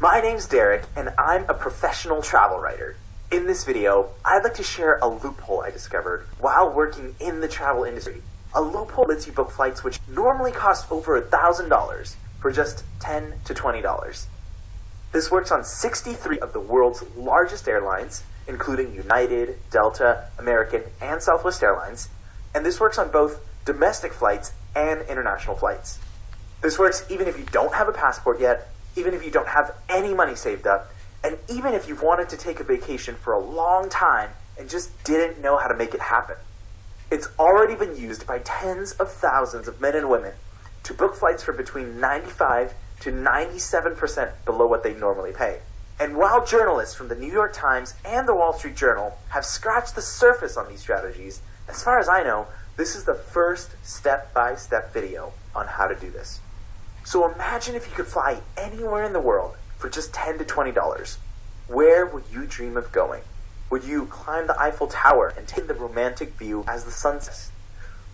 My name's Derek, and I'm a professional travel writer. In this video, I'd like to share a loophole I discovered while working in the travel industry. A loophole lets you book flights which normally cost over $1,000 for just $10 to $20. This works on 63 of the world's largest airlines, including United, Delta, American, and Southwest Airlines, and this works on both domestic flights and international flights. This works even if you don't have a passport yet, even if you don't have any money saved up, and even if you've wanted to take a vacation for a long time and just didn't know how to make it happen. It's already been used by tens of thousands of men and women to book flights for between 95 to 97% below what they normally pay. And while journalists from the New York Times and the Wall Street Journal have scratched the surface on these strategies, as far as I know, this is the first step-by-step video on how to do this. So imagine if you could fly anywhere in the world for just $10 to $20. Where would you dream of going? Would you climb the Eiffel Tower and take the romantic view as the sun sets?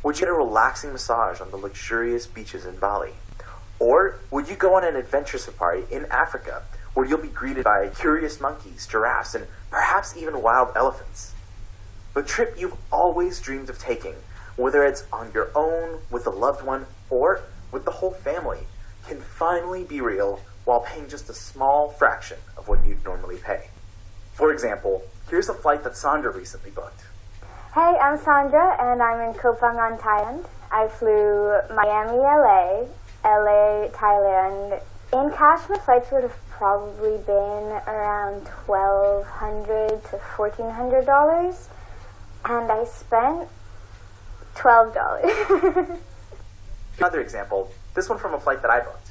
Would you get a relaxing massage on the luxurious beaches in Bali? Or would you go on an adventure safari in Africa where you'll be greeted by curious monkeys, giraffes, and perhaps even wild elephants? The trip you've always dreamed of taking, whether it's on your own, with a loved one, or with the whole family, can finally be real while paying just a small fraction of what you'd normally pay. For example, here's a flight that Sandra recently booked. Hey, I'm Sandra, and I'm in Koh Phangan, Thailand. I flew Miami, LA, Thailand. In cash, my flights would have probably been around $1,200 to $1,400, and I spent $12. Another example, this one from a flight that I booked.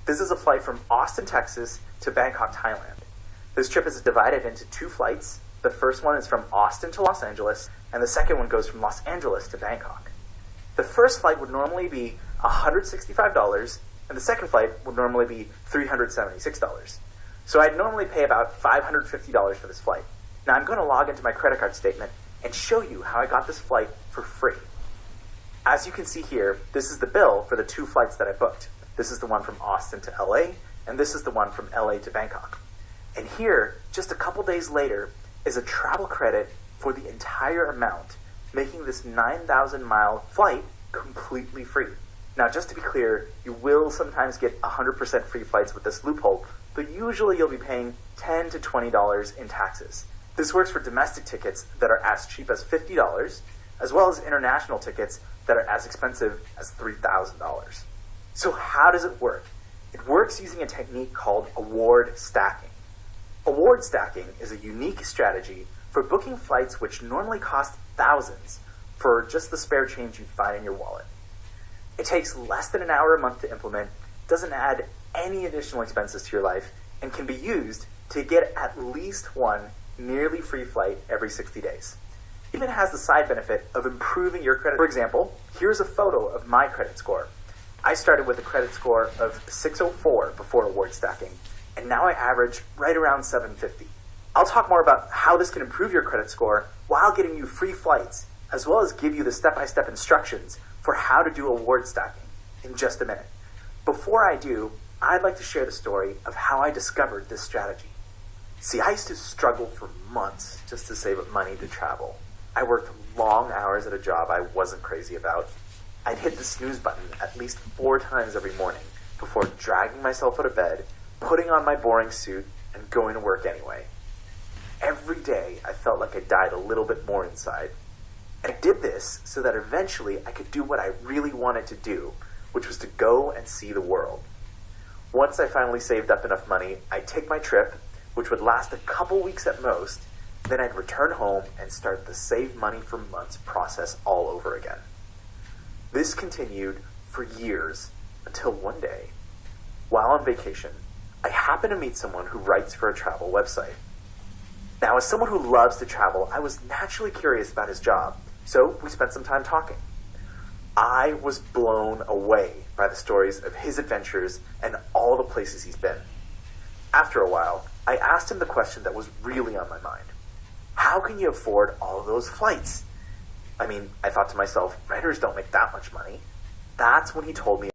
This is a flight from Austin, Texas to Bangkok, Thailand. This trip is divided into two flights. The first one is from Austin to Los Angeles, and the second one goes from Los Angeles to Bangkok. The first flight would normally be $165, and the second flight would normally be $376. So I'd normally pay about $550 for this flight. Now I'm going to log into my credit card statement and show you how I got this flight for free. As you can see here, this is the bill for the two flights that I booked. This is the one from Austin to LA, and this is the one from LA to Bangkok. And here, just a couple days later, is a travel credit for the entire amount, making this 9,000-mile flight completely free. Now, just to be clear, you will sometimes get 100% free flights with this loophole, but usually you'll be paying $10 to $20 in taxes. This works for domestic tickets that are as cheap as $50, as well as international tickets that are as expensive as $3,000. So how does it work? It works using a technique called award stacking. Award stacking is a unique strategy for booking flights which normally cost thousands for just the spare change you find in your wallet. It takes less than an hour a month to implement, doesn't add any additional expenses to your life, and can be used to get at least one nearly free flight every 60 days. It even has the side benefit of improving your credit. For example, here's a photo of my credit score. I started with a credit score of 604 before award stacking, and now I average right around 750. I'll talk more about how this can improve your credit score while getting you free flights, as well as give you the step-by-step instructions for how to do award stacking in just a minute. Before I do, I'd like to share the story of how I discovered this strategy. See, I used to struggle for months just to save up money to travel. I worked long hours at a job I wasn't crazy about. I'd hit the snooze button at least 4 times every morning before dragging myself out of bed, putting on my boring suit, and going to work anyway. Every day, I felt like I died a little bit more inside. And I did this so that eventually I could do what I really wanted to do, which was to go and see the world. Once I finally saved up enough money, I'd take my trip, which would last a couple weeks at most, then I'd return home and start the save money for months process all over again. This continued for years until one day, while on vacation, I happened to meet someone who writes for a travel website. Now, as someone who loves to travel, I was naturally curious about his job, so we spent some time talking. I was blown away by the stories of his adventures and all the places he's been. After a while, I asked him the question that was really on my mind. How can you afford all of those flights? I mean, I thought to myself, writers don't make that much money. That's when he told me